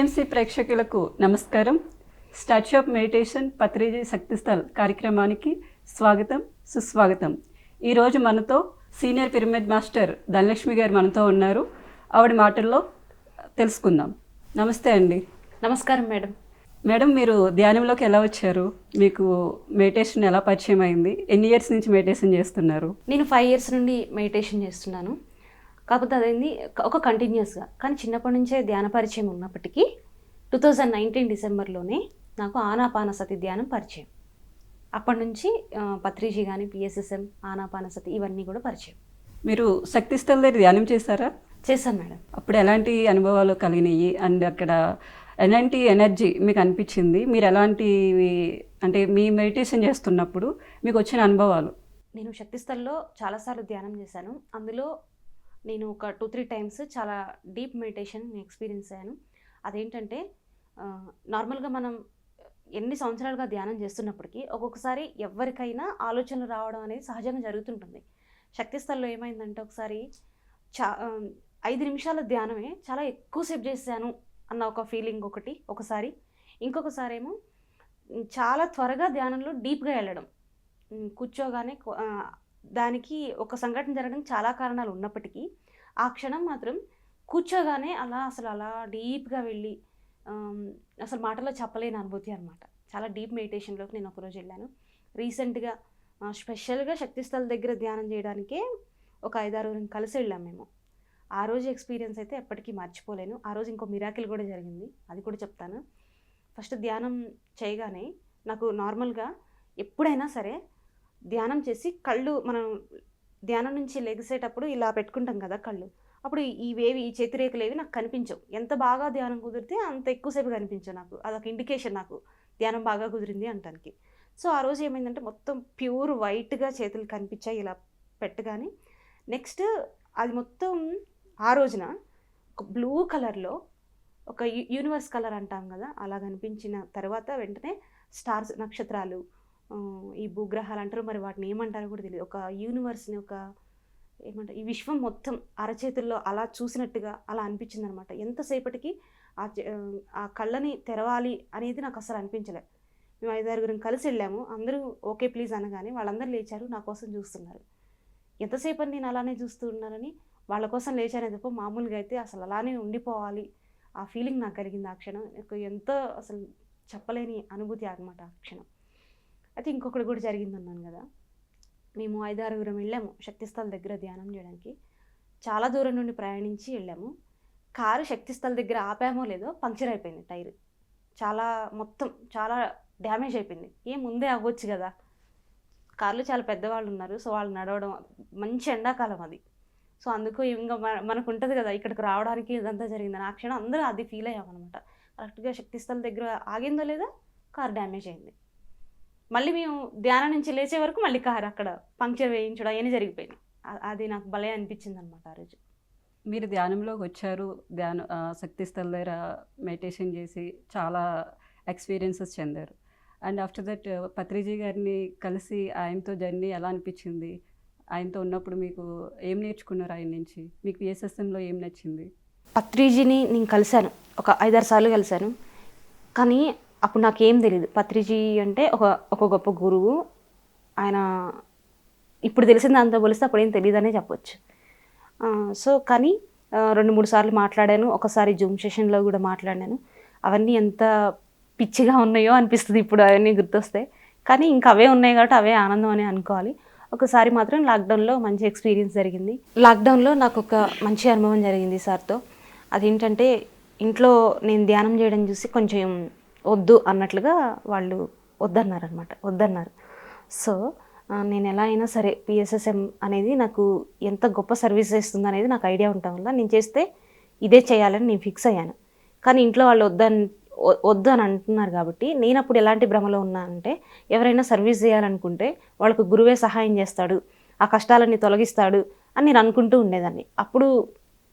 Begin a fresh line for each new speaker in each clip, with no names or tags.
PMC ప్రేక్షకులకు నమస్కారం. Startup meditation Patriji Shakti Sthal కార్యక్రమానికి స్వాగతం, సుస్వాగతం. ఈరోజు మనతో సీనియర్ పిరమిడ్ మాస్టర్ ధనలక్ష్మి గారు మనతో ఉన్నారు. ఆవిడ మాటల్లో తెలుసుకుందాం. నమస్తే అండి.
నమస్కారం మేడం.
మేడం, మీరు ధ్యానంలోకి ఎలా వచ్చారు? మీకు మెడిటేషన్ ఎలా పరిచయం అయింది? ఎన్ని ఇయర్స్ నుంచి మెడిటేషన్ చేస్తున్నారు?
నేను 5 years నుండి మెడిటేషన్ చేస్తున్నాను. కాకపోతే అదేంది ఒక కంటిన్యూస్గా, కానీ చిన్నప్పటి నుంచే ధ్యాన పరిచయం ఉన్నప్పటికీ 2019 డిసెంబర్లోనే నాకు ఆనాపానసతి ధ్యానం పరిచయం. అప్పటి నుంచి పత్రిజీ కానీ పిఎస్ఎస్ఎం, ఆనాపానసతి ఇవన్నీ కూడా పరిచయం.
మీరు శక్తిస్థల్ దగ్గర ధ్యానం చేశారా?
చేశాను మేడం.
అప్పుడు ఎలాంటి అనుభవాలు కలిగినాయి అండ్ అక్కడ ఎలాంటి ఎనర్జీ మీకు అనిపించింది? మీరు ఎలాంటివి అంటే మీ మెడిటేషన్ చేస్తున్నప్పుడు మీకు వచ్చిన అనుభవాలు?
నేను శక్తిస్థల్లో చాలాసార్లు ధ్యానం చేశాను. అందులో నేను ఒక 2-3 times చాలా డీప్ మెడిటేషన్ ఎక్స్పీరియన్స్ అయ్యాను. అదేంటంటే నార్మల్గా మనం ఎన్ని సంవత్సరాలుగా ధ్యానం చేస్తున్నప్పటికీ ఒక్కొక్కసారి ఎవరికైనా ఆలోచనలు రావడం అనేది సహజంగా జరుగుతుంటుంది. శక్తిస్థల్లో ఏమైందంటే ఒకసారి 5 నిమిషాల ధ్యానమే చాలా ఎక్కువసేపు చేశాను అన్న ఒక ఫీలింగ్ ఒకసారి. ఇంకొకసారి ఏమో చాలా త్వరగా ధ్యానంలో డీప్గా వెళ్ళడం, కూర్చోగానే దానికి ఒక సంఘటన జరగడానికి చాలా కారణాలు ఉన్నప్పటికీ ఆ క్షణం మాత్రం కూర్చోగానే అలా డీప్గా వెళ్ళి అసలు మాటలో చెప్పలేని అనుభూతి అనమాట. చాలా డీప్ మెడిటేషన్లోకి నేను ఒకరోజు వెళ్ళాను. రీసెంట్గా స్పెషల్గా శక్తిస్థల్ దగ్గర ధ్యానం చేయడానికే ఒక 5-6 కలిసి వెళ్ళాం మేము. ఆ రోజు ఎక్స్పీరియన్స్ అయితే ఎప్పటికీ మర్చిపోలేను. ఆ రోజు ఇంకో మిరాకిల్ కూడా జరిగింది, అది కూడా చెప్తాను. ఫస్ట్ ధ్యానం చేయగానే నాకు నార్మల్గా ఎప్పుడైనా సరే ధ్యానం చేసి కళ్ళు మనం ధ్యానం నుంచి లెగిసేటప్పుడు ఇలా పెట్టుకుంటాం కదా కళ్ళు, అప్పుడు ఈ చేతిరేఖలేవి నాకు కనిపించవు. ఎంత బాగా ధ్యానం కుదిరితే అంత ఎక్కువసేపు కనిపించవు నాకు. అదొక ఇండికేషన్ నాకు ధ్యానం బాగా కుదిరింది అంటానికి. సో ఆ రోజు ఏమైందంటే మొత్తం ప్యూర్ వైట్గా చేతులు కనిపించాయి ఇలా పెట్టగానే. నెక్స్ట్ అది మొత్తం ఆ రోజున ఒక బ్లూ కలర్లో ఒక యూనివర్స్ కలర్ అంటాం కదా, అలా కనిపించిన తర్వాత వెంటనే స్టార్స్, నక్షత్రాలు, ఈ భూగ్రహాలు అంటారు, మరి వాటిని ఏమంటారో కూడా తెలియదు, ఒక యూనివర్స్ని ఒక ఏమంటారు, ఈ విశ్వం మొత్తం అరచేతుల్లో అలా చూసినట్టుగా అలా అనిపించింది అనమాట. ఎంతసేపటికి ఆ కళ్ళని తెరవాలి అనేది నాకు అసలు అనిపించలే. మేము 5-6 కలిసి వెళ్ళాము. అందరూ ఓకే ప్లీజ్ అనగానే వాళ్ళందరూ లేచారు, నా కోసం చూస్తున్నారు. ఎంతసేపు నేను అలానే చూస్తూ ఉన్నానని వాళ్ళ కోసం లేచానే తప్ప మామూలుగా అయితే అసలు అలానే ఉండిపోవాలి ఆ ఫీలింగ్ నాకు కలిగింది ఆ క్షణం. ఎంతో అసలు చెప్పలేని అనుభూతి అనమాట ఆ క్షణం. అయితే ఇంకొకటి కూడా జరిగింది అన్నాను కదా, మేము 5-6 వెళ్ళాము శక్తిస్థల్ దగ్గర ధ్యానం చేయడానికి. చాలా దూరం నుండి ప్రయాణించి వెళ్ళాము. కారు శక్తిస్థల్ దగ్గర ఆపామో లేదో పంక్చర్ అయిపోయింది టైర్. మొత్తం చాలా డ్యామేజ్ అయిపోయింది. ముందే అవ్వచ్చు కదా, కార్లు చాలా పెద్దవాళ్ళు ఉన్నారు, సో వాళ్ళు నడవడం, మంచి ఎండాకాలం అది. సో అందుకు ఇంకా మనకు ఉంటుంది కదా ఇక్కడికి రావడానికి ఇదంతా జరిగిందని. ఆ క్షణం అందరూ అది ఫీల్ అయ్యామన్నమాట. కరెక్ట్గా శక్తిస్థల్ దగ్గర ఆగిందో లేదా కారు డ్యామేజ్ అయింది. మళ్ళీ మేము ధ్యానం నుంచి లేచే వరకు మళ్ళీ కారు అక్కడ పంక్చర్ వేయించడం అవన్నీ జరిగిపోయింది. అది నాకు భలే అనిపించింది అనమాట ఆ రోజు.
మీరు ధ్యానంలోకి వచ్చారు, శక్తిస్థల్ దగ్గర మెడిటేషన్ చేసి చాలా ఎక్స్పీరియన్సెస్ చెందారు. అండ్ ఆఫ్టర్ దట్ పత్రిజీ గారిని కలిసి ఆయనతో జర్నీ ఎలా అనిపించింది? ఆయనతో ఉన్నప్పుడు మీకు ఏం నేర్చుకున్నారు ఆయన నుంచి? మీకు పిఎస్ఎస్ఎంలో ఏం నచ్చింది?
పత్రిజీని నేను కలిశాను, ఒక 5-6 సార్లు కలిశాను. కానీ అప్పుడు నాకేం తెలియదు. పత్రిజీ అంటే ఒక గొప్ప గురువు. ఆయన ఇప్పుడు తెలిసిన దాంతో పోలిస్తే అప్పుడు ఏం తెలియదనే చెప్పొచ్చు. సో కానీ 2-3 సార్లు మాట్లాడాను. ఒకసారి జూమ్ సెషన్లో కూడా మాట్లాడాను. అవన్నీ ఎంత పిచ్చిగా ఉన్నాయో అనిపిస్తుంది ఇప్పుడు అవన్నీ గుర్తొస్తే. కానీ ఇంకా అవే ఉన్నాయి కాబట్టి అవే ఆనందం అని అనుకోవాలి. ఒకసారి మాత్రం లాక్డౌన్లో మంచి ఎక్స్పీరియన్స్ జరిగింది. లాక్డౌన్లో నాకు ఒక మంచి అనుభవం జరిగింది సార్తో. అదేంటంటే ఇంట్లో నేను ధ్యానం చేయడం చూసి కొంచెం వద్దు అన్నట్లుగా వాళ్ళు వద్దన్నారు. సో నేను ఎలా అయినా సరే పిఎస్ఎస్ఎం అనేది నాకు ఎంత గొప్ప సర్వీస్ చేస్తుందో అనేది నాకు ఐడియా ఉండటం వల్ల నేను చేస్తే ఇదే చేయాలని నేను ఫిక్స్ అయ్యాను. కానీ ఇంట్లో వాళ్ళు వద్దు అని అంటున్నారు కాబట్టి నేను అప్పుడు ఎలాంటి భ్రమలో ఉన్నానంటే, ఎవరైనా సర్వీస్ చేయాలనుకుంటే వాళ్ళకు గురువే సహాయం చేస్తాడు, ఆ కష్టాలన్నీ తొలగిస్తాడు అని నేను అనుకుంటూ ఉండేదాన్ని. అప్పుడు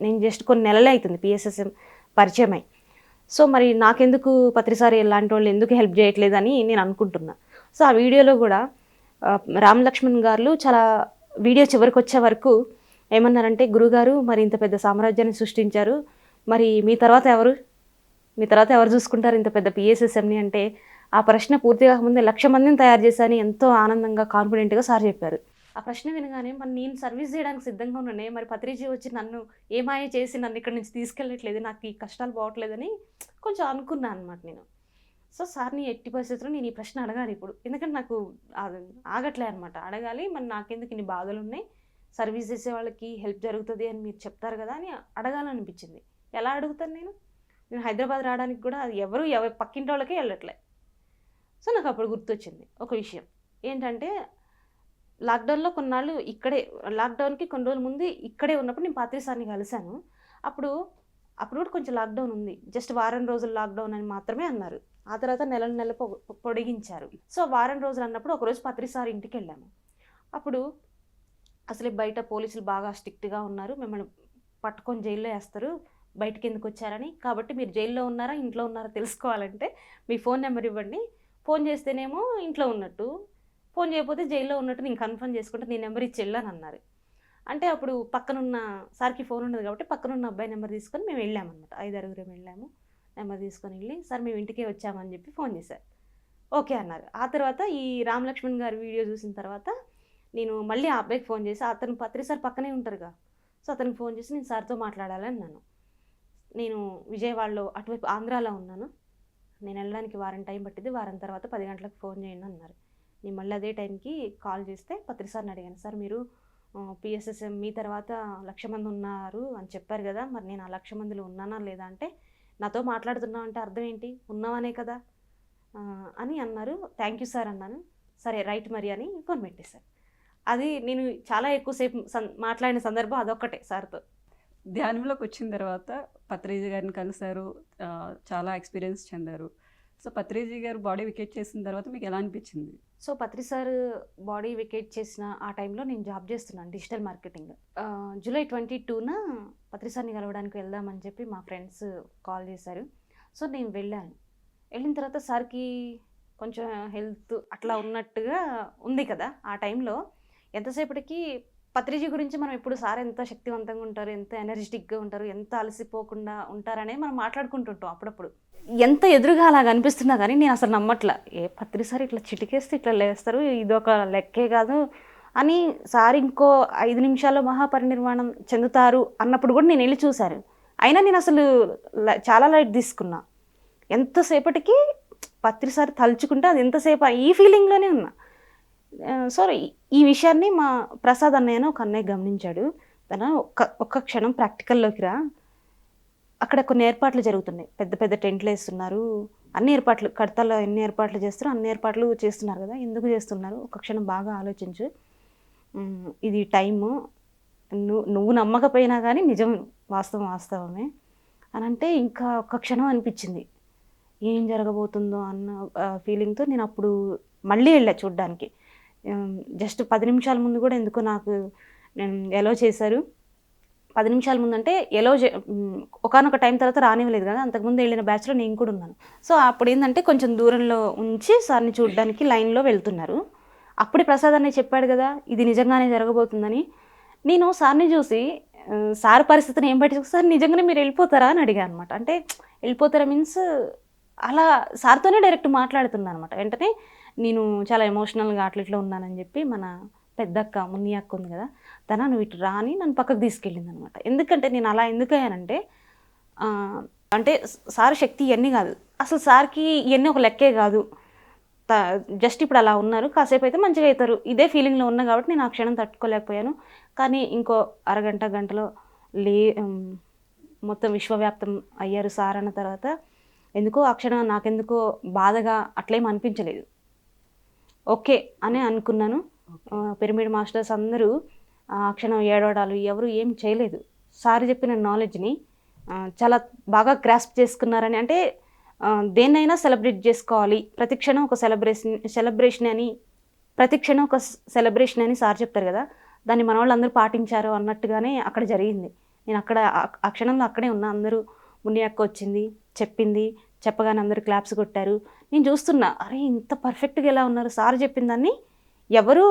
నేను జస్ట్ కొన్ని నెలలే అవుతుంది పిఎస్ఎస్ఎం పరిచయం అయ్యి. సో మరి నాకెందుకు పత్రిసారి ఇలాంటి వాళ్ళు ఎందుకు హెల్ప్ చేయట్లేదని నేను అనుకుంటున్నా. సో ఆ వీడియోలో కూడా రామ్ లక్ష్మణ్ గారు చాలా వీడియో చివరికి వచ్చే వరకు ఏమన్నారంటే, గురుగారు మరి ఇంత పెద్ద సామ్రాజ్యాన్ని సృష్టించారు, మరి మీ తర్వాత ఎవరు మీ తర్వాత ఎవరు చూసుకుంటారు ఇంత పెద్ద పిఎస్ఎస్ఎంని అంటే ఆ ప్రశ్న పూర్తి కాకముందే 1,00,000 మందిని తయారు చేశాను ఎంతో ఆనందంగా కాన్ఫిడెంట్గా సార్ చెప్పారు. ఆ ప్రశ్న వినగానే మరి నేను సర్వీస్ చేయడానికి సిద్ధంగా ఉన్నానే, మరి పత్రిజీ వచ్చి నన్ను ఏమాయ చేసి నన్ను ఇక్కడి నుంచి తీసుకెళ్ళట్లేదు, నాకు ఈ కష్టాలు పోవట్లేదని కొంచెం అనుకున్నాను అనమాట నేను. సో సార్ని ఎట్టి పరిస్థితుల్లో నేను ఈ ప్రశ్న అడగాలి ఇప్పుడు, ఎందుకంటే నాకు అది ఆగట్లే అనమాట. అడగాలి, మరి నాకెందుకు ఇన్ని బాధలు ఉన్నాయి, సర్వీస్ చేసే వాళ్ళకి హెల్ప్ జరుగుతుంది అని మీరు చెప్తారు కదా అని అడగాలనిపించింది. ఎలా అడుగుతాను నేను హైదరాబాద్ రావడానికి కూడా అది ఎవరు పక్కింటి వాళ్ళకే వెళ్ళట్లే. సో నాకు అప్పుడు గుర్తొచ్చింది ఒక విషయం ఏంటంటే, లాక్డౌన్లో కొన్నాళ్ళు ఇక్కడే, లాక్డౌన్కి కొన్ని రోజుల ముందు ఇక్కడే ఉన్నప్పుడు నేను పాత్రి సార్ని కలిశాను. అప్పుడు కూడా కొంచెం లాక్డౌన్ ఉంది, జస్ట్ వారం రోజులు లాక్డౌన్ అని మాత్రమే అన్నారు. ఆ తర్వాత నెల పొడిగించారు. సో వారం రోజులు అన్నప్పుడు ఒకరోజు పత్రి సార్ ఇంటికి వెళ్ళాము. అప్పుడు అసలే బయట పోలీసులు బాగా స్ట్రిక్ట్గా ఉన్నారు, మిమ్మల్ని పట్టుకొని జైల్లో వేస్తారు, బయటకి ఎందుకు వచ్చారని. కాబట్టి మీరు జైల్లో ఉన్నారా ఇంట్లో ఉన్నారా తెలుసుకోవాలంటే మీ ఫోన్ నెంబర్ ఇవ్వండి, ఫోన్ చేస్తేనేమో ఇంట్లో ఉన్నట్టు, ఫోన్ చేయకపోతే జైల్లో ఉన్నట్టు నేను కన్ఫర్మ్ చేసుకుంటే నీ నెంబర్ ఇచ్చి వెళ్ళాను అన్నారు. అంటే అప్పుడు పక్కనున్న సార్కి ఫోన్ ఉండదు కాబట్టి పక్కనున్న అబ్బాయి నెంబర్ తీసుకొని మేము వెళ్ళామన్నమాట. 5-6 వెళ్ళాము. నెంబర్ తీసుకొని వెళ్ళి సార్ మేము ఇంటికే వచ్చామని చెప్పి ఫోన్ చేశారు. ఓకే అన్నారు. ఆ తర్వాత ఈ రామ్ లక్ష్మణ్ గారి వీడియో చూసిన తర్వాత నేను మళ్ళీ ఆ అబ్బాయికి ఫోన్ చేసి, అతను పత్రి సార్ పక్కనే ఉంటారుగా, సో అతనికి ఫోన్ చేసి నేను సార్తో మాట్లాడాలి అన్నాను. నేను విజయవాడలో అటువైపు ఆంధ్రాలో ఉన్నాను, నేను వెళ్ళడానికి వారం టైం పట్టింది, వారం తర్వాత 10 గంటలకు ఫోన్ చేయండి అన్నారు. నేను మళ్ళీ అదే టైంకి కాల్ చేస్తే పత్రి సార్ని అడిగాను, సార్ మీరు పిఎస్ఎస్ఎం మీ తర్వాత 1,00,000 మంది ఉన్నారు అని చెప్పారు కదా, మరి నేను ఆ 1,00,000 మందిలో ఉన్నానా లేదా అంటే, నాతో మాట్లాడుతున్నావు అంటే అర్థం ఏంటి, ఉన్నావనే కదా అని అన్నారు. థ్యాంక్ యూ సార్ అన్నాను. సరే రైట్ మరి అని ఫోన్ పెట్టేశారు. అది నేను చాలా ఎక్కువసేపు మాట్లాడిన సందర్భం అదొక్కటే సార్తో.
ధ్యానంలోకి వచ్చిన తర్వాత పత్రిజీ గారిని కలిశారు, చాలా ఎక్స్పీరియన్స్ చెందారు. సో పత్రిజీ గారు బాడీ వికెట్ చేసిన తర్వాత మీకు ఎలా అనిపించింది?
సో పత్రి సార్ బాడీ వికెట్ చేసిన ఆ టైంలో నేను జాబ్ చేస్తున్నాను డిజిటల్ మార్కెటింగ్. జూలై 22న పత్రి సార్ని కలవడానికి వెళ్దామని చెప్పి మా ఫ్రెండ్స్ కాల్ చేశారు. సో నేను వెళ్ళాను. వెళ్ళిన తర్వాత సార్కి కొంచెం హెల్త్ అట్లా ఉన్నట్టుగా ఉంది కదా ఆ టైంలో. ఎంతసేపటికి పత్రిజీ గురించి మనం ఇప్పుడు సార్ ఎంత శక్తివంతంగా ఉంటారు, ఎంత ఎనర్జెటిక్గా ఉంటారు, ఎంత అలసిపోకుండా ఉంటారనే మనం మాట్లాడుకుంటుంటాం అప్పుడప్పుడు. ఎంత ఎదురుగా అలాగ అనిపిస్తున్నా కానీ నేను అసలు నమ్మట్లా. పత్రి సార్ ఇట్లా చిటికేస్తే ఇట్లా లేస్తారు, ఇదొక లెక్కే కాదు అని. సార్ ఇంకో 5 నిమిషాల్లో మహాపరినిర్వాణం చెందుతారు అన్నప్పుడు కూడా నేను వెళ్ళి చూశాను. అయినా నేను అసలు చాలా లైట్ తీసుకున్నా. ఎంతసేపటికి పత్రి సార్ తలుచుకుంటే అది ఎంతసేపు ఈ ఫీలింగ్లోనే ఉన్నా. సో ఈ విషయాన్ని మా ప్రసాద్ అన్నయ్యను ఒక అన్నయ్య గమనించాడు. తన ఒక్క క్షణం ప్రాక్టికల్లోకి రా, అక్కడ కొన్ని ఏర్పాట్లు జరుగుతున్నాయి, పెద్ద పెద్ద టెంట్లు వేస్తున్నారు, అన్ని ఏర్పాట్లు కడతాలో ఎన్ని ఏర్పాట్లు చేస్తారో అన్ని ఏర్పాట్లు చేస్తున్నారు కదా, ఎందుకు చేస్తున్నారు ఒక్క క్షణం బాగా ఆలోచించు, ఇది టైము, నువ్వు నమ్మకపోయినా కానీ నిజం వాస్తవమే అని అంటే ఇంకా ఒక్క క్షణం అనిపించింది ఏం జరగబోతుందో అన్న ఫీలింగ్తో నేను అప్పుడు మళ్ళీ వెళ్ళా చూడ్డానికి. జస్ట్ 10 నిమిషాల ముందు కూడా ఎందుకో నాకు ఎలో చేశారు. 10 నిమిషాల ముందు అంటే ఎలో ఒకనొక టైం తర్వాత రానివ్వలేదు కదా, అంతకుముందు వెళ్ళిన బ్యాచ్లో నేను కూడా ఉన్నాను. సో అప్పుడు ఏంటంటే కొంచెం దూరంలో ఉంచి సార్ని చూడడానికి లైన్లో వెళ్తున్నారు. అప్పుడే ప్రసాద్ అన్నయ్య చెప్పాడు కదా ఇది నిజంగానే జరగబోతుందని. నేను సార్ని చూసి సార్ పరిస్థితిని ఏం పట్టి సార్ నిజంగానే మీరు వెళ్ళిపోతారా అని అడిగా అనమాట. అంటే వెళ్ళిపోతారా మీన్స్ అలా సార్తోనే డైరెక్ట్ మాట్లాడుతున్నాను అనమాట. వెంటనే నేను చాలా ఎమోషనల్గా అట్లా ఉన్నానని చెప్పి మన పెద్దక్క మున్ని అక్క ఉంది కదా, తన నువ్వు ఇటు రాని నన్ను పక్కకు తీసుకెళ్ళింది అనమాట. ఎందుకంటే నేను అలా ఎందుకు అయ్యానంటే, అంటే సార్ శక్తి ఇవన్నీ కాదు, అసలు సార్కి ఇవన్నీ ఒక లెక్కే కాదు, జస్ట్ ఇప్పుడు అలా ఉన్నారు, కాసేపు అయితే మంచిగా అవుతారు, ఇదే ఫీలింగ్లో ఉన్నా కాబట్టి నేను ఆ క్షణం తట్టుకోలేకపోయాను. కానీ ఇంకో గంటలో మొత్తం విశ్వవ్యాప్తం అయ్యారు సార్ అన్న తర్వాత ఎందుకో ఆ క్షణం నాకెందుకో బాధగా అట్లేం అనిపించలేదు, ఓకే అని అనుకున్నాను. పిరమిడ్ మాస్టర్స్ అందరూ ఆ క్షణం ఏడవడాలు ఎవరు ఏం చేయలేదు. సార్ చెప్పిన నాలెడ్జ్ని చాలా బాగా గ్రాస్ప్ చేసుకున్నారని. అంటే దేన్నైనా సెలబ్రేట్ చేసుకోవాలి, ప్రతి క్షణం ఒక సెలబ్రేషన్ అని, ప్రతి క్షణం ఒక సెలబ్రేషన్ అని సార్ చెప్తారు కదా, దాన్ని మన వాళ్ళందరూ పాటించారు అన్నట్టుగానే అక్కడ జరిగింది. నేను అక్కడ ఆ క్షణంలో అక్కడే ఉన్నా. అందరూ మున్ని అక్క వచ్చింది, చెప్పింది, చెప్పగానే అందరూ క్లాప్స్ కొట్టారు. నేను చూస్తున్నా, అరే ఇంత పర్ఫెక్ట్గా ఎలా ఉన్నారు, సార్ చెప్పిన దాన్ని ఎవరు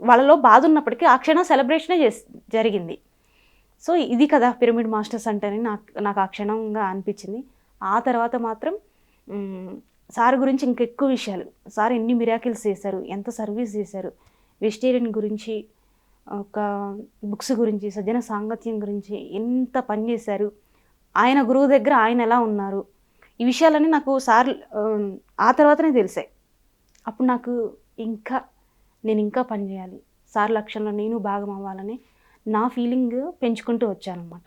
వాళ్ళలో బాధ ఉన్నప్పటికీ ఆ క్షణం సెలబ్రేషనే జరిగింది. సో ఇది కదా పిరమిడ్ మాస్టర్స్ అంటేనే నాకు ఆ క్షణంగా అనిపించింది. ఆ తర్వాత మాత్రం సార్ గురించి ఇంకెక్కువ విషయాలు, సార్ ఎన్ని మిరాకిల్స్ చేశారు, ఎంత సర్వీస్ చేశారు, వెజిటేరియన్ గురించి, ఒక బుక్స్ గురించి, సజ్జన సాంగత్యం గురించి ఎంత పని చేశారు, ఆయన గురువు దగ్గర ఆయన ఎలా ఉన్నారు, ఈ విషయాలన్నీ నాకు సార్ ఆ తర్వాతనే తెలిసాయి. అప్పుడు నాకు నేను ఇంకా పని చేయాలి, సార్ లక్ష్యంలో నేను భాగం అవ్వాలని నా ఫీలింగ్ పెంచుకుంటూ వచ్చానమాట.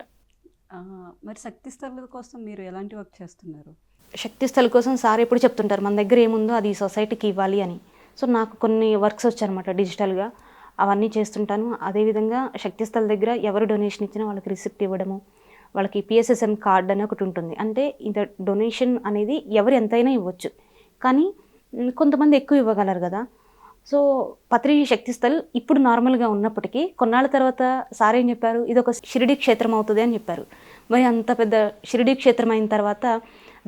మరి శక్తి స్థల కోసం మీరు ఎలాంటి వర్క్ చేస్తున్నారు?
శక్తి స్థల కోసం సార్ ఎప్పుడు చెప్తుంటారు, మన దగ్గర ఏముందో అది సొసైటీకి ఇవ్వాలి అని. సో నాకు కొన్ని వర్క్స్ వచ్చాయన్నమాట డిజిటల్గా, అవన్నీ చేస్తుంటాను. అదేవిధంగా శక్తి స్థల దగ్గర ఎవరు డొనేషన్ ఇచ్చినా వాళ్ళకి రిసిప్ట్ ఇవ్వడము, వాళ్ళకి పిఎస్ఎస్ఎం కార్డ్ అని ఒకటి ఉంటుంది. అంటే ఇంత డొనేషన్ అనేది ఎవరు ఎంతైనా ఇవ్వచ్చు, కానీ కొంతమంది ఎక్కువ ఇవ్వగలరు కదా. సో పత్రిజీ శక్తి స్థల్ ఇప్పుడు నార్మల్గా ఉన్నప్పటికీ కొన్నాళ్ళ తర్వాత సార్ ఏం చెప్పారు, ఇది ఒక షిరిడి క్షేత్రం అవుతుంది అని చెప్పారు. మరి అంత పెద్ద షిరిడి క్షేత్రం అయిన తర్వాత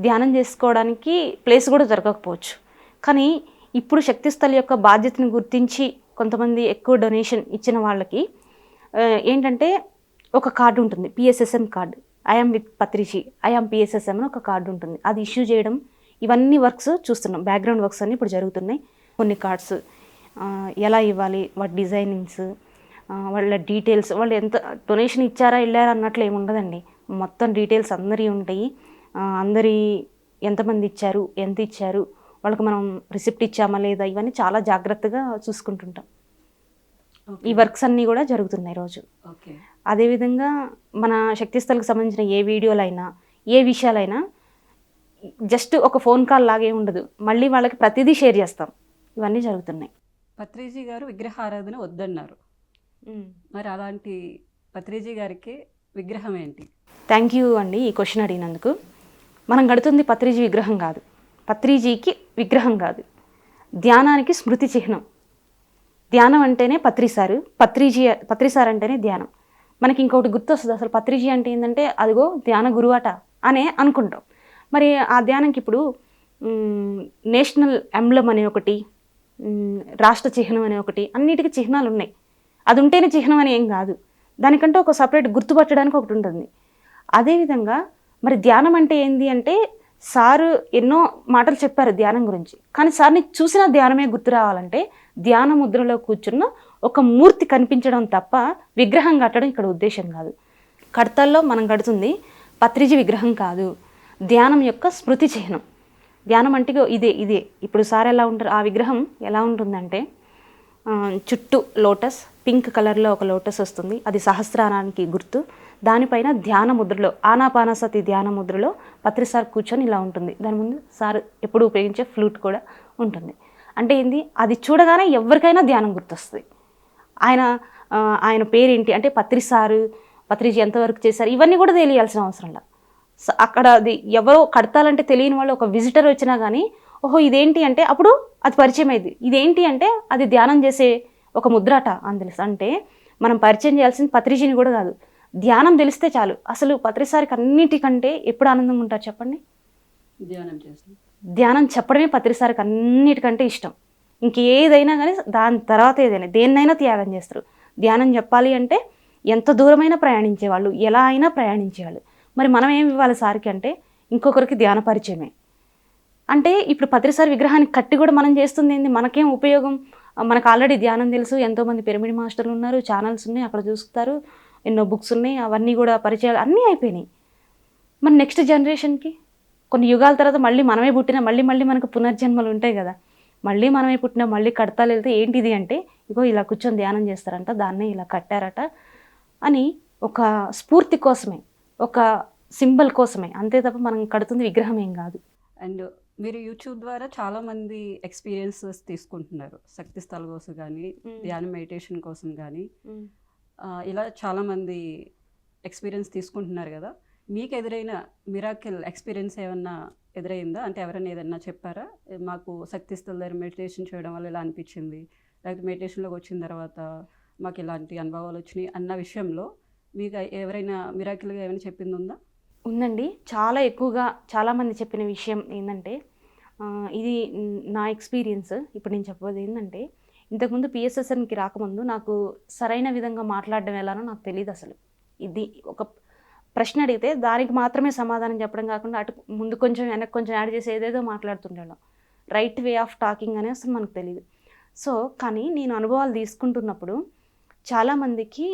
ధ్యానం చేసుకోవడానికి ప్లేస్ కూడా దొరకకపోవచ్చు. కానీ ఇప్పుడు శక్తి స్థల్ యొక్క బాధ్యతను గుర్తించి కొంతమంది ఎక్కువ డొనేషన్ ఇచ్చిన వాళ్ళకి ఏంటంటే ఒక కార్డు ఉంటుంది, PSSM card, I'm with Patriji, I'm PSSM అని ఒక కార్డు ఉంటుంది. అది ఇష్యూ చేయడం, ఇవన్నీ వర్క్స్ చూస్తున్నాం, బ్యాక్గ్రౌండ్ వర్క్స్ అన్నీ ఇప్పుడు జరుగుతున్నాయి. కొన్ని కార్డ్స్ ఎలా ఇవ్వాలి, వాటి డిజైనింగ్స్, వాళ్ళ డీటెయిల్స్, వాళ్ళు ఎంత డొనేషన్ ఇచ్చారా వెళ్ళారా అన్నట్లు ఏమి ఉండదండి. మొత్తం డీటెయిల్స్ అందరి ఉంటాయి. అందరి ఎంతమంది ఇచ్చారు, ఎంత ఇచ్చారు, వాళ్ళకి మనం రిసిప్ట్ ఇచ్చామా లేదా, ఇవన్నీ చాలా జాగ్రత్తగా చూసుకుంటుంటాం. ఈ వర్క్స్ అన్నీ కూడా జరుగుతున్నాయి రోజు. అదేవిధంగా మన శక్తి స్థల్కి సంబంధించిన ఏ వీడియోలైనా ఏ విషయాలైనా జస్ట్ ఒక ఫోన్ కాల్ లాగే ఉండదు, మళ్ళీ వాళ్ళకి ప్రతిదీ షేర్ చేస్తాం. ఇవన్నీ జరుగుతున్నాయి.
పత్రిజీ గారు విగ్రహారాధన వద్దన్నారు, మరి అలాంటి పత్రిజీ గారికి విగ్రహం ఏంటి?
థ్యాంక్ యూ అండి ఈ క్వశ్చన్ అడిగినందుకు. మనం గడుతుంది పత్రిజీ విగ్రహం కాదు, పత్రిజీకి విగ్రహం కాదు, ధ్యానానికి స్మృతి చిహ్నం. ధ్యానం అంటేనే పత్రిసారు, పత్రిసార్ అంటేనే ధ్యానం. మనకి ఇంకొకటి గుర్తొస్తుంది, అసలు పత్రిజీ అంటే ఏంటంటే అదిగో ధ్యాన గురువాట అనే అనుకుంటాం. మరి ఆ ధ్యానంకి ఇప్పుడు నేషనల్ ఎంబ్లమ్ అనే ఒకటి, రాష్ట్ర చిహ్నం అనే ఒకటి, అన్నిటికీ చిహ్నాలు ఉన్నాయి. అది ఉంటేనే చిహ్నం అని ఏం కాదు, దానికంటే ఒక సపరేట్ గుర్తుపట్టడానికి ఒకటి ఉంటుంది. అదేవిధంగా మరి ధ్యానం అంటే ఏంది అంటే, సారు ఎన్నో మాటలు చెప్పారు ధ్యానం గురించి, కానీ సార్ని చూసిన ధ్యానమే గుర్తు రావాలంటే ధ్యాన ముద్రలో కూర్చున్న ఒక మూర్తి కనిపించడం తప్ప విగ్రహం కట్టడం ఇక్కడ ఉద్దేశం కాదు. కడతల్లో మనం కడుతుంది పత్రిజీ విగ్రహం కాదు, ధ్యానం యొక్క స్మృతి చిహ్నం. ధ్యానం అంటే ఇదే ఇప్పుడు సార్ ఎలా ఉంటారు, ఆ విగ్రహం ఎలా ఉంటుందంటే చుట్టూ లోటస్, పింక్ కలర్లో ఒక లోటస్ వస్తుంది, అది సహస్రారానికి గుర్తు. దానిపైన ధ్యాన ముద్రలో, ఆనాపానసతి ధ్యాన ముద్రలో పత్రిసార్ కూర్చొని ఇలా ఉంటుంది. దాని ముందు సార్ ఎప్పుడు ఉపయోగించే ఫ్లూట్ కూడా ఉంటుంది. అంటే ఏంది, అది చూడగానే ఎవరికైనా ధ్యానం గుర్తొస్తుంది. ఆయన పేరేంటి అంటే పత్రిజీ ఎంతవరకు చేశారు, ఇవన్నీ కూడా తెలియాల్సిన అవసరం లేదు. అక్కడ అది ఎవరో కడతాలంటే తెలియని వాళ్ళు ఒక విజిటర్ వచ్చినా కానీ ఓహో ఇదేంటి అంటే అప్పుడు అది పరిచయం అయింది. ఇదేంటి అంటే అది ధ్యానం చేసే ఒక ముద్రాట అని తెలుసు. అంటే మనం పరిచయం చేయాల్సింది పత్రిజీని కూడా కాదు, ధ్యానం తెలిస్తే చాలు. అసలు పత్రిసారికి అన్నిటికంటే ఎప్పుడు ఆనందంగా ఉంటారు చెప్పండి? ధ్యానం చెప్పడమే పత్రిసారికి అన్నిటికంటే ఇష్టం. ఇంకేదైనా కానీ దాని తర్వాత ఏదైనా దేన్నైనా త్యాగం చేస్తారు. ధ్యానం చెప్పాలి అంటే ఎంత దూరమైనా ప్రయాణించేవాళ్ళు, ఎలా అయినా ప్రయాణించేవాళ్ళు. మరి మనం ఏమి ఇవ్వాలి సార్కి అంటే ఇంకొకరికి ధ్యాన పరిచయమే. అంటే ఇప్పుడు పత్రిసారి విగ్రహానికి కట్టి కూడా మనం చేస్తుంది ఏంది, మనకేం ఉపయోగం? మనకు ఆల్రెడీ ధ్యానం తెలుసు, ఎంతోమంది పిరమిడ్ మాస్టర్లు ఉన్నారు, ఛానల్స్ ఉన్నాయి, అక్కడ చూస్తారు, ఎన్నో బుక్స్ ఉన్నాయి, అవన్నీ కూడా పరిచయాలు అన్నీ అయిపోయినాయి. మరి నెక్స్ట్ జనరేషన్కి కొన్ని యుగాల తర్వాత మళ్ళీ మనమే పుట్టినా మళ్ళీ మనకు పునర్జన్మలు ఉంటాయి కదా, మళ్ళీ మనమే పుట్టినా మళ్ళీ కడతాలు వెళ్తే ఏంటిది అంటే ఇగో ఇలా కూర్చొని ధ్యానం చేస్తారంట, దాన్నే ఇలా కట్టారట అని ఒక స్ఫూర్తి కోసమే, ఒక సింబల్ కోసమే, అంతే తప్ప మనం కడుతుంది విగ్రహం ఏం కాదు.
అండ్ మీరు యూట్యూబ్ ద్వారా చాలామంది ఎక్స్పీరియన్సెస్ తీసుకుంటున్నారు, శక్తి స్థల కోసం కానీ ధ్యాన మెడిటేషన్ కోసం కానీ, ఇలా చాలామంది ఎక్స్పీరియన్స్ తీసుకుంటున్నారు కదా. మీకు ఎదురైన మిరాకిల్ ఎక్స్పీరియన్స్ ఏమన్నా ఎదురైందా? అంటే ఎవరైనా ఏదన్నా చెప్పారా, మాకు శక్తి స్థల దగ్గర మెడిటేషన్ చేయడం వల్ల ఇలా అనిపించింది, లేకపోతే మెడిటేషన్లోకి వచ్చిన తర్వాత మాకు ఇలాంటి అనుభవాలు వచ్చినాయి అన్న విషయంలో మీకు ఎవరైనా మిరాకిల్గా ఏమైనా చెప్పింది ఉందా?
ఉందండి, చాలా ఎక్కువగా చాలామంది చెప్పిన విషయం ఏంటంటే, ఇది నా ఎక్స్పీరియన్స్. ఇప్పుడు నేను చెప్పబోయేది ఏంటంటే, ఇంతకుముందు పిఎస్ఎస్ఎన్కి రాకముందు నాకు సరైన విధంగా మాట్లాడడం ఎలానో నాకు తెలియదు. అసలు ఇది ఒక ప్రశ్న అడిగితే దానికి మాత్రమే సమాధానం చెప్పడం కాకుండా అటు ముందు కొంచెం వెనక్కి కొంచెం యాడ్ చేసి ఏదేదో మాట్లాడుతుండేవాళ్ళం. రైట్ వే ఆఫ్ టాకింగ్ అనేది అసలు మనకు తెలియదు. సో కానీ నేను అనుభవాలు తీసుకుంటున్నప్పుడు చాలామందికి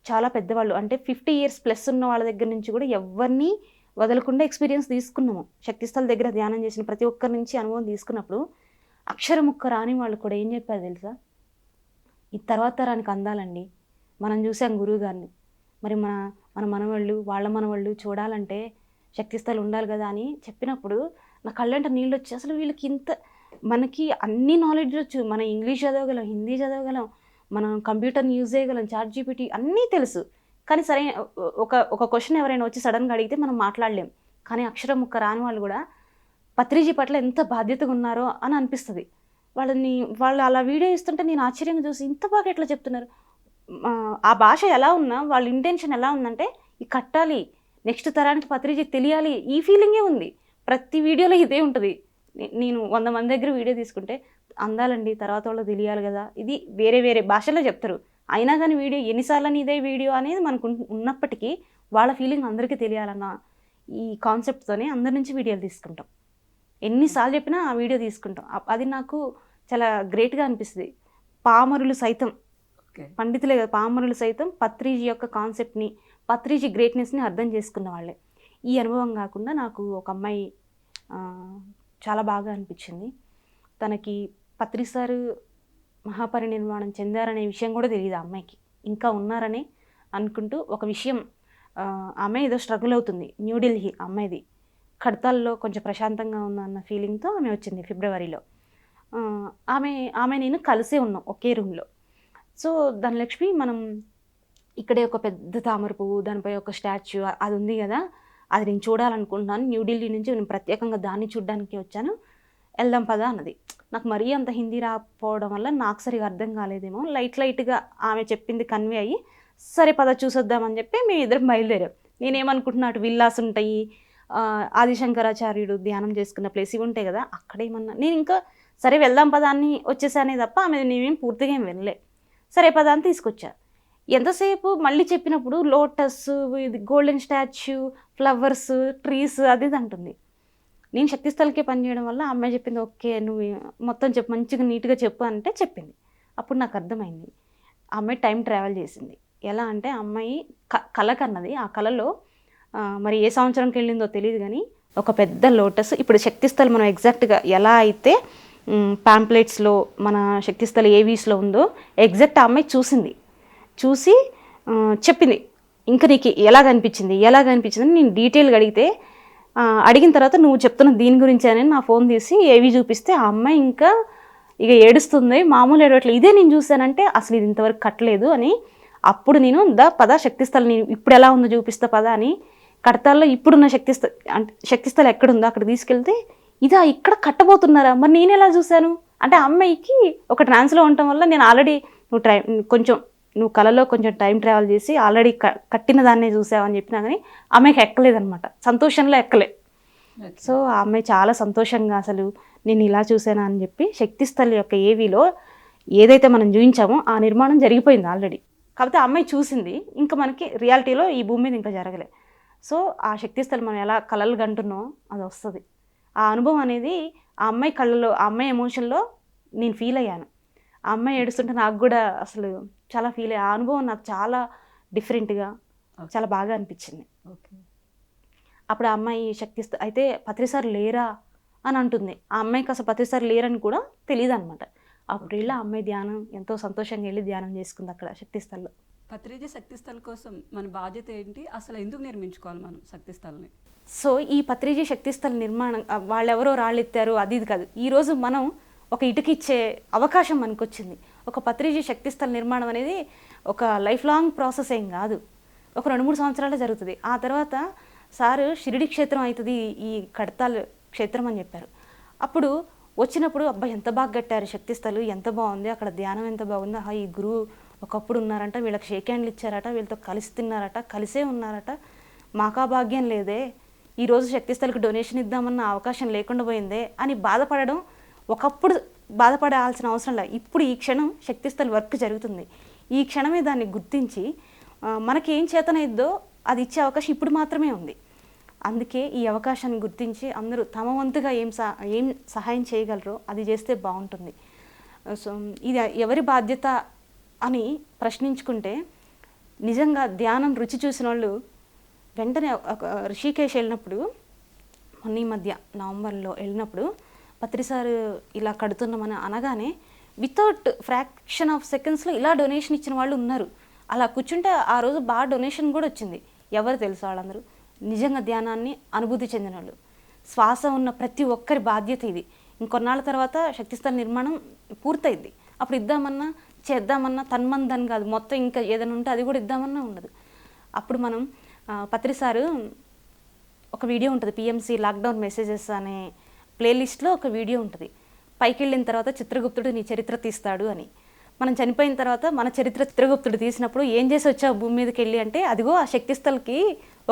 చాలా పెద్దవాళ్ళు అంటే 50 years ప్లస్ ఉన్న వాళ్ళ దగ్గర నుంచి కూడా ఎవరిని వదలకుండా ఎక్స్పీరియన్స్ తీసుకున్నాము. శక్తిస్థల దగ్గర ధ్యానం చేసిన ప్రతి ఒక్కరి నుంచి అనుభవం తీసుకున్నప్పుడు అక్షరముక్క రాని వాళ్ళు కూడా ఏం చెప్పారు తెలుసా? ఈ తర్వాత తరానికి అందాలండి. మనం చూసాం గురువు గారిని, మరి మన మనవాళ్ళు వాళ్ళ మనవాళ్ళు చూడాలంటే శక్తిస్థలు ఉండాలి కదా అని చెప్పినప్పుడు నా కళ్ళంట నీళ్ళు వచ్చి అసలు వీళ్ళకి ఇంత మనకి అన్ని నాలెడ్జ్ వచ్చు. మనం ఇంగ్లీష్ చదవగలం, హిందీ చదవగలం, మనం కంప్యూటర్ని యూజ్ చేయగలం, చాట్ జీపీటీ అన్నీ తెలుసు. కానీ సరే ఒక క్వశ్చన్ ఎవరైనా వచ్చి సడన్గా అడిగితే మనం మాట్లాడలేం. కానీ అక్షరం ముక్క రాని వాళ్ళు కూడా పత్రిజీ పట్ల ఎంత బాధ్యతగా ఉన్నారో అని అనిపిస్తుంది. వాళ్ళు అలా వీడియో ఇస్తుంటే నేను ఆశ్చర్యంగా చూసి ఇంత బాగా ఎట్లా చెప్తున్నారు. ఆ భాష ఎలా ఉన్నా వాళ్ళ ఇంటెన్షన్ ఎలా ఉందంటే ఈ కట్టాలి, నెక్స్ట్ తరానికి పత్రిజీ తెలియాలి, ఈ ఫీలింగే ఉంది. ప్రతి వీడియోలో ఇదే ఉంటుంది. నేను 100 మంది దగ్గర వీడియో తీసుకుంటే అందాలండి తర్వాత వాళ్ళు తెలియాలి కదా, ఇది వేరే వేరే భాషలో చెప్తారు. అయినా కానీ వీడియో ఎన్నిసార్లని ఇదే వీడియో అనేది మనకు ఉన్నప్పటికీ వాళ్ళ ఫీలింగ్ అందరికీ తెలియాలన్న ఈ కాన్సెప్ట్తోనే అందరి నుంచి వీడియోలు తీసుకుంటాం. ఎన్నిసార్లు చెప్పినా ఆ వీడియో తీసుకుంటాం. అది నాకు చాలా గ్రేట్గా అనిపిస్తుంది. పామరులు సైతం, పండితులే కదా, పామరులు సైతం పత్రిజీ యొక్క కాన్సెప్ట్ని, పత్రిజీ గ్రేట్నెస్ని అర్థం చేసుకున్న వాళ్ళే. ఈ అనుభవం కాకుండా నాకు ఒక అమ్మాయి చాలా బాగా అనిపించింది. తనకి పత్రి సార్ మహాపరినిర్వాణం చెందారనే విషయం కూడా తెలియదు ఆ అమ్మాయికి. ఇంకా ఉన్నారని అనుకుంటూ ఒక విషయం, ఆమె ఏదో స్ట్రగుల్ అవుతుంది. న్యూఢిల్లీ అమ్మాయిది, ఖడ్తాల్లో కొంచెం ప్రశాంతంగా ఉందన్న ఫీలింగ్తో ఆమె వచ్చింది ఫిబ్రవరిలో. ఆమె నేను కలిసే ఉన్నాం ఒకే రూమ్లో. సో ధనలక్ష్మి, మనం ఇక్కడే ఒక పెద్ద తామర పువ్వు, దానిపై ఒక స్టాచ్యూ అది ఉంది కదా, అది నేను చూడాలనుకుంటున్నాను, న్యూఢిల్లీ నుంచి నేను ప్రత్యేకంగా దాన్ని చూడడానికి వచ్చాను, వెళ్దాం పదా అన్నది. నాకు మరీ అంత హిందీ రాకపోవడం వల్ల నాకు సరిగా అర్థం కాలేదేమో, లైట్గా ఆమె చెప్పింది కన్వే అయ్యి సరే పద చూసొద్దామని చెప్పి మేము ఇద్దరం బయలుదేరాం. నేనేమనుకుంటున్నా అటు విల్లాస్ ఉంటాయి, ఆదిశంకరాచార్యుడు ధ్యానం చేసుకున్న ప్లేస్ ఇవి ఉంటాయి కదా, అక్కడేమన్నా నేను ఇంకా సరే వెళ్దాం పదా అని వచ్చేసానే తప్ప ఆమె నేనేం పూర్తిగా ఏం వెళ్ళలే. సరే పదా అని తీసుకొచ్చా. ఎంతసేపు మళ్ళీ చెప్పినప్పుడు లోటస్, ఇది గోల్డెన్ స్టాచ్యూ, ఫ్లవర్స్, ట్రీస్ అది అంటుంది. నేను శక్తిస్థలకే పనిచేయడం వల్ల అమ్మాయి చెప్పింది ఓకే నువ్వు మొత్తం చెప్పు, మంచిగా నీట్గా చెప్పు అంటే చెప్పింది. అప్పుడు నాకు అర్థమైంది ఆ అమ్మాయి టైం ట్రావెల్ చేసింది. ఎలా అంటే అమ్మాయి కళ కన్నది. ఆ కళలో మరి ఏ సంవత్సరంకి వెళ్ళిందో తెలియదు కానీ ఒక పెద్ద లోటస్, ఇప్పుడు శక్తిస్థల్ మనం ఎగ్జాక్ట్గా ఎలా అయితే పాంప్లెట్స్లో మన శక్తిస్థల ఏవీస్లో ఉందో ఎగ్జాక్ట్ ఆ అమ్మాయి చూసి చెప్పింది. ఇంకా నీకు ఎలా కనిపించింది అని నేను డీటెయిల్గా అడిగిన తర్వాత నువ్వు చెప్తున్న దీని గురించి అని నా ఫోన్ తీసి ఏవి చూపిస్తే ఆ అమ్మాయి ఇంకా ఇక ఏడుస్తుంది, మామూలు ఏడవట్లేదు. ఇదే నేను చూశానంటే అసలు ఇది ఇంతవరకు కట్టలేదు అని. అప్పుడు నేను పద శక్తిస్థల నేను ఇప్పుడు ఎలా ఉందో చూపిస్తా పద అని కడతాల్లో ఇప్పుడున్న శక్తిస్థల ఎక్కడుందో అక్కడ తీసుకెళ్తే ఇదా ఇక్కడ కట్టబోతున్నారా, మరి నేను ఎలా చూశాను అంటే అమ్మాయికి ఒక ట్రాన్స్లో ఉండటం వల్ల నేను ఆల్రెడీ నువ్వు కళలో కొంచెం టైం ట్రావెల్ చేసి ఆల్రెడీ కట్టిన దాన్నే చూసావని చెప్పినా కానీ అమ్మాయికి ఎక్కలేదనమాట, సంతోషంలో ఎక్కలే. సో ఆ అమ్మాయి చాలా సంతోషంగా అసలు నేను ఇలా చూసానా అని చెప్పి శక్తిస్థల్ యొక్క ఏవీలో ఏదైతే మనం చూపించామో ఆ నిర్మాణం జరిగిపోయింది ఆల్రెడీ. కాకపోతే ఆ అమ్మాయి చూసింది, ఇంకా మనకి రియాలిటీలో ఈ భూమి మీద ఇంకా జరగలే. సో ఆ శక్తిస్థల్ మనం ఎలా కళలు కంటున్నామో అది వస్తుంది. ఆ అనుభవం అనేది ఆ అమ్మాయి కళ్ళలో, ఆ అమ్మాయి ఎమోషన్లో నేను ఫీల్ అయ్యాను. ఆ అమ్మాయి ఏడుస్తుంటే నాకు కూడా అసలు చాలా ఫీల్ అయ్యా. ఆ అనుభవం నాకు చాలా డిఫరెంట్గా చాలా బాగా అనిపించింది.
ఓకే.
అప్పుడు ఆ అమ్మాయి అయితే పత్రిసారి లేరా అని అంటుంది. ఆ అమ్మాయికి అసలు పత్రిసారి లేరని కూడా తెలియదు అనమాట. అప్పుడు వెళ్ళి ఆ అమ్మాయి ధ్యానం ఎంతో సంతోషంగా వెళ్ళి ధ్యానం చేసుకుంది అక్కడ శక్తిస్థల్లో.
పత్రిజీ శక్తిస్థల్ కోసం మన బాధ్యత ఏంటి, అసలు ఎందుకు నిర్మించుకోవాలి మనం శక్తిస్థల్ని?
సో ఈ పత్రిజీ శక్తిస్థల నిర్మాణం వాళ్ళెవరో రాళ్ళెత్తారు అది ఇది కాదు. ఈరోజు మనం ఒక ఇటుకిచ్చే అవకాశం మనకు వచ్చింది. ఒక పత్రిజీ శక్తిస్థల నిర్మాణం అనేది ఒక లైఫ్ లాంగ్ ప్రాసెస్ ఏం కాదు, ఒక 2-3 సంవత్సరాలు జరుగుతుంది. ఆ తర్వాత సారు షిరిడి క్షేత్రం అవుతుంది ఈ కడతాల్ క్షేత్రం అని చెప్పారు. అప్పుడు వచ్చినప్పుడు అబ్బాయి ఎంత బాగా కట్టారు శక్తిస్థలు, ఎంత బాగుంది, అక్కడ ధ్యానం ఎంత బాగుంది, ఈ గురువు ఒకప్పుడు ఉన్నారంట, వీళ్ళకి షేక్ హ్యాండ్లు ఇచ్చారట, వీళ్ళతో కలిసి తిన్నారట, కలిసే ఉన్నారట, మాకా భాగ్యం లేదే, ఈరోజు శక్తిస్థలకు డొనేషన్ ఇద్దామన్న అవకాశం లేకుండా పోయిందే అని బాధపడడం. ఒకప్పుడు బాధపడాల్సిన అవసరం లేదు, ఇప్పుడు ఈ క్షణం శక్తిస్థల్ వర్క్ జరుగుతుంది. ఈ క్షణమే దాన్ని గుర్తించి మనకి ఏం చేతనైద్దో అది ఇచ్చే అవకాశం ఇప్పుడు మాత్రమే ఉంది. అందుకే ఈ అవకాశాన్ని గుర్తించి అందరూ తమ వంతుగా ఏం సహాయం చేయగలరో అది చేస్తే బాగుంటుంది. సో ఇది ఎవరి బాధ్యత అని ప్రశ్నించుకుంటే నిజంగా ధ్యానం రుచి చూసిన వాళ్ళు వెంటనే ఒక రిషికేశ్ వెళ్ళినప్పుడు, మొన్న ఈ మధ్య నవంబర్లో వెళ్ళినప్పుడు పత్రి సార్ ఇలా కడుతున్నామని అనగానే వితౌట్ ఫ్రాక్షన్ ఆఫ్ సెకండ్స్లో ఇలా డొనేషన్ ఇచ్చిన వాళ్ళు ఉన్నారు. అలా కూర్చుంటే ఆ రోజు బాగా డొనేషన్ కూడా వచ్చింది. ఎవరు తెలుసు వాళ్ళందరూ నిజంగా ధ్యానాన్ని అనుభూతి చెందిన వాళ్ళు. శ్వాస ఉన్న ప్రతి ఒక్కరి బాధ్యత ఇది. ఇంకొన్నాళ్ళ తర్వాత శక్తిస్థల నిర్మాణం పూర్తయింది. అప్పుడు ఇద్దామన్నా చేద్దామన్నా తన్మందన్ కాదు, మొత్తం ఇంకా ఏదైనా ఉంటే అది కూడా ఇద్దామన్నా ఉండదు. అప్పుడు మనం పత్రి సారు ఒక వీడియో ఉంటుంది, పిఎంసి లాక్డౌన్ మెసేజెస్ అనే ప్లేలిస్ట్లో ఒక వీడియో ఉంటుంది. పైకి వెళ్ళిన తర్వాత చిత్రగుప్తుడు నీ చరిత్ర తీస్తాడు అని. మనం చనిపోయిన తర్వాత మన చరిత్ర చిత్రగుప్తుడు తీసినప్పుడు ఏం చేసి వచ్చావు భూమి మీదకి వెళ్ళి అంటే, అదిగో ఆ శక్తిస్థలకి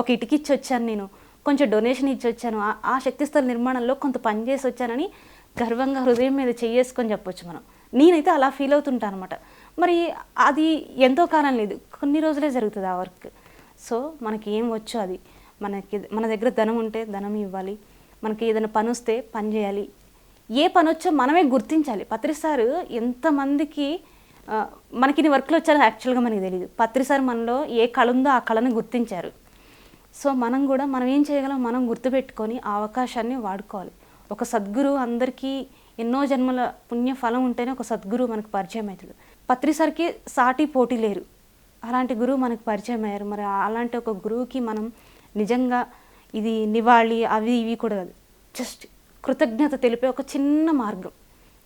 ఒక ఇటుకిచ్చి వచ్చాను, నేను కొంచెం డొనేషన్ ఇచ్చి వచ్చాను, ఆ శక్తిస్థల నిర్మాణంలో కొంత పని చేసి వచ్చానని గర్వంగా హృదయం మీద చేసుకొని చెప్పొచ్చు మనం. నేనైతే అలా ఫీల్ అవుతుంటాను అనమాట. మరి అది ఎంతో కాలం లేదు, కొన్ని రోజులే జరుగుతుంది ఆ వర్క్. సో మనకి ఏం వచ్చో అది మన దగ్గర ధనం ఉంటే ధనం ఇవ్వాలి, మనకి ఏదైనా పని వస్తే పని చేయాలి. ఏ పని వచ్చో మనమే గుర్తించాలి. పత్రి సారు ఎంతమందికి మనకి ఇన్ని వర్క్లు వచ్చారో యాక్చువల్గా మనకి తెలియదు. పత్రి సార్ మనలో ఏ కళ ఉందో ఆ కళను గుర్తించారు. సో మనం కూడా మనం ఏం చేయగలం మనం గుర్తుపెట్టుకొని ఆ అవకాశాన్ని వాడుకోవాలి. ఒక సద్గురు అందరికీ ఎన్నో జన్మల పుణ్య ఫలం ఉంటేనే ఒక సద్గురు మనకు పరిచయం అవుతాడు. పత్రి సార్కి సాటి పోటీ లేరు, అలాంటి గురువు మనకు పరిచయం అయ్యారు. మరి అలాంటి ఒక గురువుకి మనం నిజంగా ఇది నివాళి అవి ఇవి కూడా కాదు, జస్ట్ కృతజ్ఞత తెలిపే ఒక చిన్న మార్గం.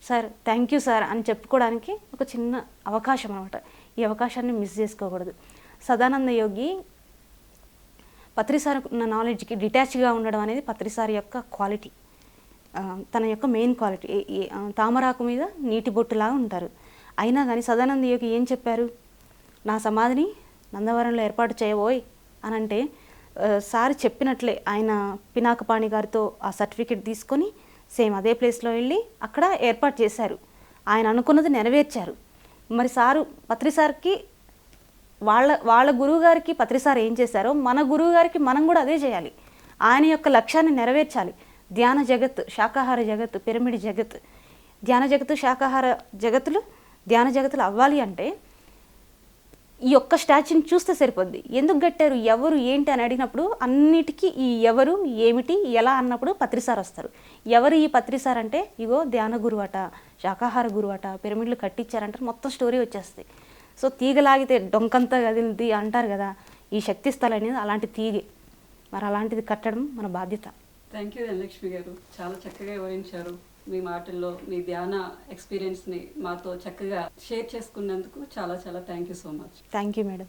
సార్ థ్యాంక్ యూ సార్ అని చెప్పుకోవడానికి ఒక చిన్న అవకాశం అనమాట. ఈ అవకాశాన్ని మిస్ చేసుకోకూడదు. సదానంద యోగి పత్రి సార్ ఉన్న నాలెడ్జ్కి డిటాచ్గా ఉండడం అనేది పత్రి సార్ యొక్క క్వాలిటీ, తన యొక్క మెయిన్ క్వాలిటీ. తామరాకు మీద నీటి బొట్టులాగా ఉంటారు. అయినా కానీ సదానంద యోగి ఏం చెప్పారు, నా సమాధిని నందవరంలో ఏర్పాటు చేయబోయ్ అని అంటే సార్ చెప్పినట్లే ఆయన పినాకపాణి గారితో ఆ సర్టిఫికెట్ తీసుకొని సేమ్ అదే ప్లేస్లో వెళ్ళి అక్కడ ఏర్పాటు చేశారు. ఆయన అనుకున్నది నెరవేర్చారు. మరి సారు పత్రి సార్కి వాళ్ళ గురువు గారికి పత్రి సార్ ఏం చేశారో మన గురువు గారికి మనం కూడా అదే చేయాలి. ఆయన యొక్క లక్ష్యాన్ని నెరవేర్చాలి. ధ్యాన జగత్, శాకాహార జగత్, పిరమిడ్ జగత్, ధ్యాన జగత్తు, శాకాహార జగత్తులు, ధ్యాన జగత్తులు అవ్వాలి అంటే ఈ ఒక్క స్టాచ్యూని చూస్తే సరిపోద్ది. ఎందుకు కట్టారు, ఎవరు ఏంటి అని అడిగినప్పుడు అన్నిటికీ ఈ ఎవరు ఏమిటి ఎలా అన్నప్పుడు పత్రి సార్ వస్తారు. ఎవరు ఈ పత్రి సార్ అంటే, ఇగో ధ్యాన గురువు అట, శాకాహార గురువు అట, పిరమిడ్లు కట్టించారంటారు, మొత్తం స్టోరీ వచ్చేస్తుంది. సో తీగలాగితే డొంకంతా కదిలింది అంటారు కదా, ఈ శక్తి స్థలం అనేది అలాంటి తీగే. మరి అలాంటిది కట్టడం మన బాధ్యత.
థ్యాంక్ యూ ధనలక్ష్మి గారు, చాలా చక్కగా వివరించారు. మీ మాటల్లో మీ ధ్యాన ఎక్స్పీరియన్స్ని మాతో చక్కగా షేర్ చేసుకున్నందుకు చాలా చాలా thank you so much.
Thank you madam.